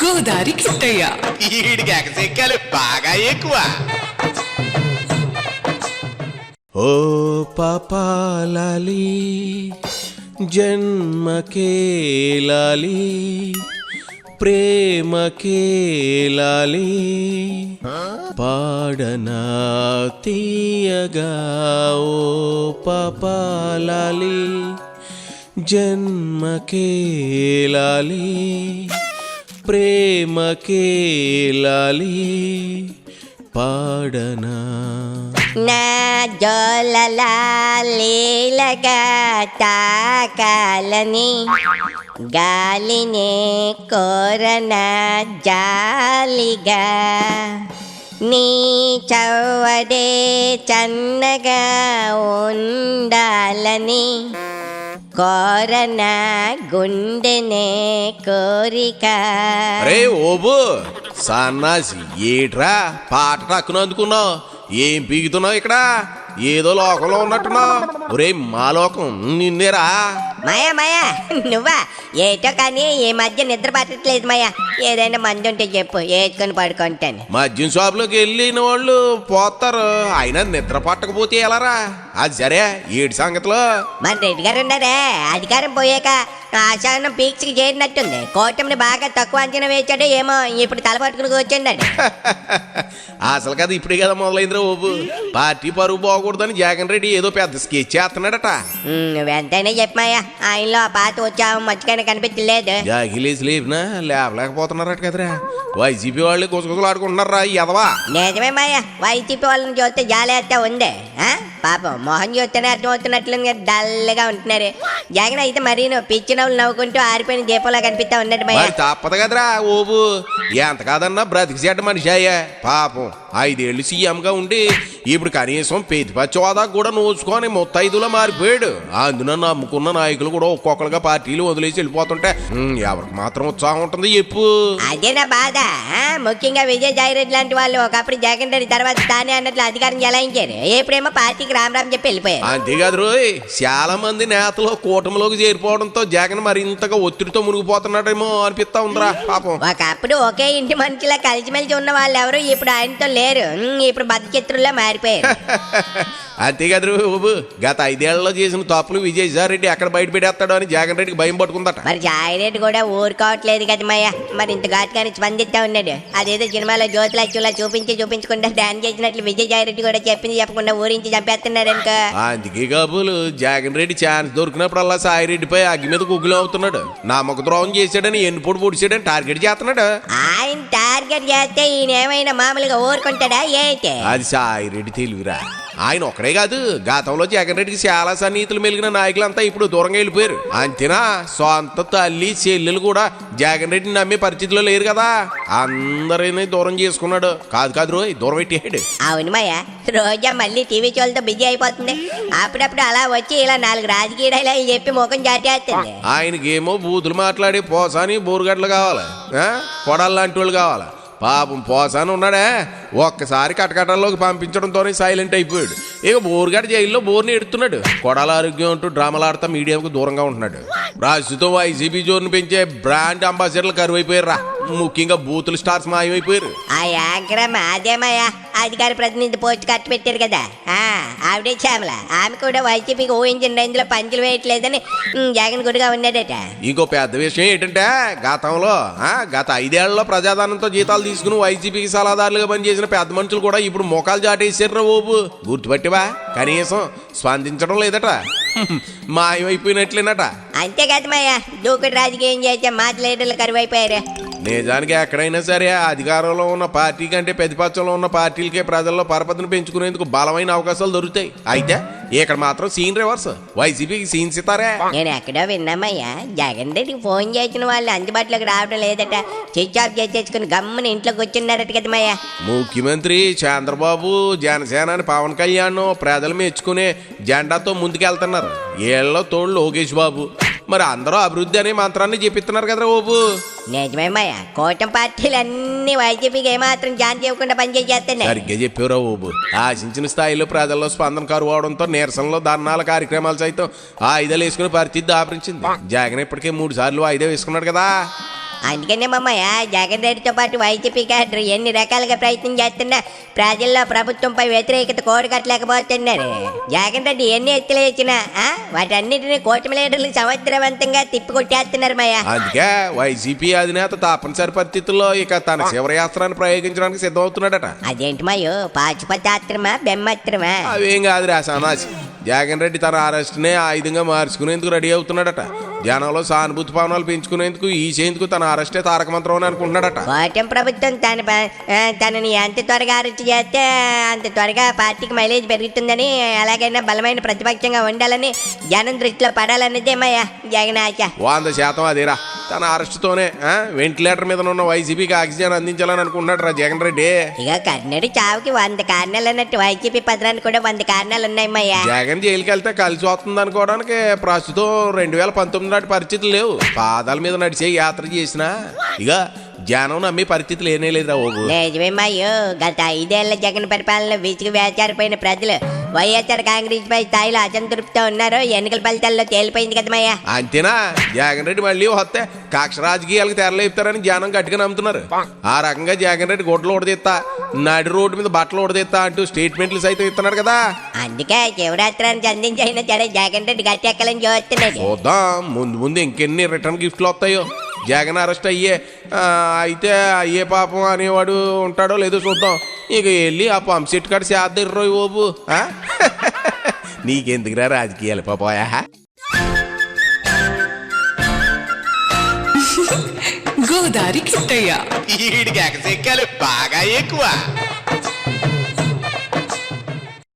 గోదారి కిట్టయ్య. ఈడికి ఎగసెక్కాలి బాగా ఎక్కువ. ఓ పాపాలాలి జన్మకే లాలి ప్రేమకే లాలి పాడనా తీయగా ఓ పాపాలాలి జన్మకే లాలి ప్రేమకే లాలి పాడనా. నా జోలలా లీలగా తాకాలని గాలినే కోరన జాలిగా నీ చవ్వడే చన్నగా ఉండాలని కోరన గుండెనే కోరిక. అరే ఓబు సన్నాసి ఏట్రా పాట టక్కున అందుకున్నావు, ఏం పీగుతున్నావు ఇక్కడ? ఏదో లోకంలో ఉన్నట్టున్నావు. ఒరే మా లోకం నిన్నేరా. మాయా మాయా నువ్వా? ఏటో కానీ ఈ మధ్య నిద్ర పట్టట్లేదు మాయా. ఏదైనా మంది ఉంటే చెప్పు, వేసుకొని పడుకుంటాను. మద్యం షాపులోకి వెళ్ళిన వాళ్ళు పోతారు, అయినా నిద్ర పట్టకపోతే ఎలారా? అది సరే, ఏడు సంగతిలో మన రెడ్డి గారు ఉన్నారే, అధికారం పోయాక ఆశానం పీక్స్కి చేరినట్టుంది. కూటమిని బాగా తక్కువ అంచనా వేచాడో ఏమో, ఇప్పుడు తల పట్టుకుని కూర్చున్నాడు. అసలు కదా ఇప్పుడే కదా మొదలైందిరా ఓబు. పార్టీ పరువు పోకూడదని జగన్ రెడ్డి ఏదో పెద్ద స్కెచ్ చేస్తున్నాడట. నువ్వెంతైనా చెప్పమాయా, ఆయనలో ఆ పాత వచ్చావు మర్చిపోయిన కనిపించలేదు. జాగిలేసి లేపినా లేపలేకపోతున్నారట కదరా. వైసీపీ వాళ్ళు గుసగుసలు ఆడుకుంటున్నారా ఎదవా. నిజమే మాయా, వైసీపీ వాళ్ళని చూస్తే జాలేస్తా ఉంది. పాపం మొహం చూస్తేనే అర్థమవుతున్నట్లు డల్గా ఉంటున్నారు. జగన్ అయితే మరీ నువ్వు పిచ్చి నవ్వులు నవ్వుకుంటూ ఆరిపోయిన దీపంలా కనిపిస్తా ఉన్నట్టు మాయా. తప్పదు కదరా ఓబు, ఎంత కాదన్నా బ్రతికి చెడ్డ మనిషి అయ్యా. పాపం 5 ఏళ్ళు సీఎంగా ఉండి ఇప్పుడు కనీసం ప్రతిపక్ష హోదా కూడా నోచుకొని 35లో మారిపోయాడు. అందున నమ్ముకున్న నాయకులు కూడా ఒక్కొక్కరుగా పార్టీలు వదిలేసి వెళ్ళిపోతుంటే ఎవరికి మాత్రం ఉత్సాహం ఉంటుంది చెప్పు. అదే నా బాధ. ముఖ్యంగా విజయసాయిరెడ్డి లాంటి వాళ్ళు ఒకప్పుడు జగన్ రెడ్డి తర్వాత తానే అన్నట్లు అధికారం చెలాయించారు. ఎప్పుడేమో పార్టీకి రామ్ చెప్పి వెళ్ళిపోయారు. అంతేకాదు రోయ్, చాలా మంది నేతలు కూటమిలోకి చేరిపోవడంతో జగన్ మరింతగా ఒత్తిడితో మునిగిపోతున్నాడేమో అనిపిస్తా ఉందిరా పాపం. ఒకప్పుడు ఒకే ఇంటి మనిషిలా కలిసిమెలిసి ఉన్న వాళ్ళు ఎవరు ఇప్పుడు ఆయనతో లేరు. ఇప్పుడు బద్దచిత్రుల్లా మారిపోయారు. అంతేకాదు బాబు, గత 5 ఏళ్లలో చేసిన తప్పులు విజయసాయి రెడ్డి ఎక్కడ బయట పెట్టేస్తాడో అని జగన్ రెడ్డికి భయం పట్టుకుందట. మరి సాయిరెడ్డి కూడా ఊరుకోవట్లేదు కదా మయ్య. మరి ఇంత ఘాటుగానే స్పందిస్తా ఉన్నాడు. అదేదో సినిమాలో జ్యోతిలక్ష్మిలా చూపించకుండా డాన్స్ చేసినట్లు విజయసాయిరెడ్డి కూడా చెప్పింది చెప్పకుండా ఊరించి చంపేస్తున్నారు అనుక. అందుకే కాబోలు జగన్ రెడ్డి ఛాన్స్ దొరికినప్పుడల్లా సాయిరెడ్డిపై అగ్గి మీద గుగ్గులు అవుతున్నాడు. నమ్మక ద్రోహం చేశాడని ఎన్నిపోటు పొడిచాడని టార్గెట్ చేస్తున్నాడు. ఆయన టార్గెట్ చేస్తే ఈయన ఏమైనా మామూలుగా ఊరుకుంటాడా ఏంటి? అది సాయిరెడ్డి తెలివిరా. ఆయన ఒక్కడే కాదు, గతంలో జగన్ రెడ్డికి చాలా సన్నిహితులు మెలిగిన నాయకులంతా ఇప్పుడు దూరంగా వెళ్ళిపోయారు. అంతేనా, సొంత తల్లి చెల్లెలు కూడా జగన్ రెడ్డిని నమ్మే పరిస్థితిలో లేరు కదా. అందరినీ దూరం చేసుకున్నాడు. కాదు రోయ్, దూరం పెట్టాడు. అవును మాయ, రోజా మళ్ళీ టీవీ షోలతో బిజీ అయిపోతుంది. అప్పుడప్పుడు అలా వచ్చి ఇలా 4 రాజకీయ డైలాగులు చెప్పి ముఖం చాటేస్తుంది. ఆయనకేమో బూతులు మాట్లాడి పోసాని బోరుగడ్డలు కావాలి, కొడాలి లాంటి వాళ్ళు కావాలి. పాపం పోసాని ఉన్నాడే, ఒక్కసారి కటకటాల్లోకి పంపించడంతోనే సైలెంట్ అయిపోయాడు. ఇక బోరుగడ్డ జైల్లో బోర్ని ఎడుతున్నాడు. కొడాల ఆరోగ్యం అంటూ డ్రామాలాడుతా మీడియాకు దూరంగా ఉంటున్నాడు. ప్రస్తుతం వైసీపీ జోరును పెంచే బ్రాండ్ అంబాసిడర్లు కరువైపోయారా. ముఖ్యంగా బూతులు స్టార్స్ మాయమైపోయారు. ఆ యాంకరమ్మ అదేమయ్యా, అధికార ప్రతినిధి పోస్ట్ కట్టి పెట్టారు కదా, ఆవిడే శ్యామల. ఆమె కూడా వైసీపీకి ఊహించిన రేంజ్లో పంచులు వేయట్లేదని జగన్ గుడిగా ఉన్నాడట. ఇంకో పెద్ద విషయం ఏంటంటే, గత 5 ఏళ్లలో ప్రజాదానంతో జీతాలు తీసుకుని వైసీపీకి సలహాదారులుగా పనిచేసిన పెద్ద మనుషులు కూడా ఇప్పుడు మొఖాలు చాటేసారు ఓబు. గుర్తుపట్టివా? కనీసం స్పందించడం లేదట, మాయమైపోయినట్లేనట. అంతేకాదు మాయ, దూకుడు రాజకీయం చేసే మాస్ లీడర్లు కరువైపోయారు. నిజానికి ఎక్కడైనా సరే అధికారంలో ఉన్న పార్టీ కంటే ప్రతిపక్షంలో ఉన్న పార్టీలకే ప్రజల్లో పరపతిని పెంచుకునేందుకు బలమైన అవకాశాలు దొరుకుతాయి. అయితే ఇక్కడ మాత్రం సీన్ రివర్స్, వైసీపీకి సీన్ సితారే. నేను ఎక్కడో విన్నామయ్యా, జగన్ రెడ్డికి ఫోన్ చేసిన వాళ్ళు అందుబాటులోకి రావడం లేదట. స్విచ్ ఆఫ్ చేసేసుకుని గమ్మున ఇంట్లో కూర్చున్నారట కదమయ్యా. ముఖ్యమంత్రి చంద్రబాబు జనసేన పవన్ కళ్యాణ్ ప్రజలు మెచ్చుకునే జెండాతో ముందుకెళ్తున్నారు. ఏళ్ళలో తోడు లోకేష్ బాబు. మరి అందరూ అభివృద్ధి అనే మంత్రాన్ని చెప్పిస్తున్నారు కదా ఓబు. నిజమేమయ్య, కూటమి పార్టీలన్నీ వైసీపీకి ఏమాత్రం జాన్ చేయకుండా పనిచేస్తున్నాయి. సరిగ్గా చెప్పారా ఓబు. ఆశించిన స్థాయిలో ప్రజల్లో స్పందన కరువు అవడంతో నిరసనలో ధర్నాల కార్యక్రమాలు సైతం ఆయుధాలు వేసుకునే పరిస్థితి దాపరించింది. జగన్ ఇప్పటికే 3 సార్లు ఆయుధం వేసుకున్నాడు కదా. అందుకనే మామయ్య జగన్ రెడ్డితో పాటు వైసీపీ క్యాడర్ ఎన్ని రకాలుగా ప్రయత్నం చేస్తున్నా ప్రజల్లో ప్రభుత్వంపై వ్యతిరేకత కోడగట్టలేకపోతున్నారు. జగన్ రెడ్డి ఎన్ని ఎత్తులేసినా వాటన్నిటిని కూటమి లీడర్లు సమర్థవంతంగా తిప్పికొట్టేస్తున్నారు మాయా. అందుకే వైసీపీ అధినేత తప్పనిసరి పరిస్థితుల్లో ఇక తన శివరయాస్త్రాన్ని ప్రయోగించడానికి సిద్ధమవుతున్నాడట. అదేంటి మాయో పాశుపతాస్త్రమా బెమ్మస్త్రమా? అవేం కాదురా సన్నాసి. జగన్ రెడ్డి తన అరెస్ట్నే ఆయుధంగా మార్చుకునేందుకు రెడీ అవుతున్నాడట. జనంలో సానుభూతి పవనాలు పెంచుకునేందుకు ఈసేందుకు తన అరెస్టే తారక మంత్రం అని అనుకుంటున్నాడట. కూటమి ప్రభుత్వం తనని ఎంత త్వరగా అరెస్ట్ చేస్తే అంత త్వరగా పార్టీకి మైలేజ్ పెరుగుతుందని, అలాగైనా బలమైన ప్రతిపక్షంగా ఉండాలని, జనం దృష్టిలో పడాలన్నదేమయ్యా జగన్ ఆశ. 100% అదేరా. తన అరెస్ట్తోనే వెంటిలేటర్ మీద ఉన్న వైసీపీకి ఆక్సిజన్ అందించాలని అనుకుంటున్నాడు రా జగన్ రెడ్డి. ఇక కర్ణుడి చావుకి 100 కారణాలు అన్నట్టు వైసీపీ పత్రానికి కూడా 100 కారణాలు ఉన్నాయమ్మయ్యా. జగన్ జైలుకి వెళ్తే కలిసి వస్తుంది అనుకోవడానికి ప్రస్తుతం 2019 నాటి పరిస్థితులు లేవు. పాదాల మీద నడిచే యాత్ర చేసినా ఇక జనం నమ్మే పరిస్థితి లేనే లేదురా బాబు. నిజమేమయ్యో, గత 5 ఏళ్ల జగన్ పరిపాలన విసిగి వేచారిపోయిన ప్రజలు వైఎస్ఆర్ కాంగ్రెస్ పై స్థాయిలో అసంతృప్తితో ఉన్నారు. ఎన్నికల ఫలితాల్లో తేలిపోయింది కదమయ్యా. అంతేనా? జగన్ రెడ్డి మళ్ళీ వస్తే కక్ష రాజకీయాలకు తెరలేపుతారని జనం గట్టిగా నమ్ముతున్నారు. ఆ రకంగా జగన్ రెడ్డి గొడ్లు ఓడదీస్తా, నడి రోడ్డు మీద బట్టలు ఓడదీస్తా అంటూ స్టేట్మెంట్లు సైతం ఇస్తున్నాడు కదా. అందుకే శివరాత్రానికి అందించైనా సరే జగన్ రెడ్డి గట్టెక్కలని చూస్తున్నాడు. చూద్దాం ముందు ముందు ఇంకెన్ని రిటర్న్ గిఫ్ట్లు వస్తాయో. జగన్ అరెస్ట్ అయితే అయ్యే పాపం అనేవాడు ఉంటాడో లేదో చూద్దాం. ఇక వెళ్ళి ఆ పంప్ సెట్ కాడ చేద్దాం రోయ్ బాబు. నీకెందుకురా రాజకీయాలు పాపోయా? గోదారి కిట్టయ్య ఈడికి ఎగసెక్కాలు బాగా ఎక్కువ.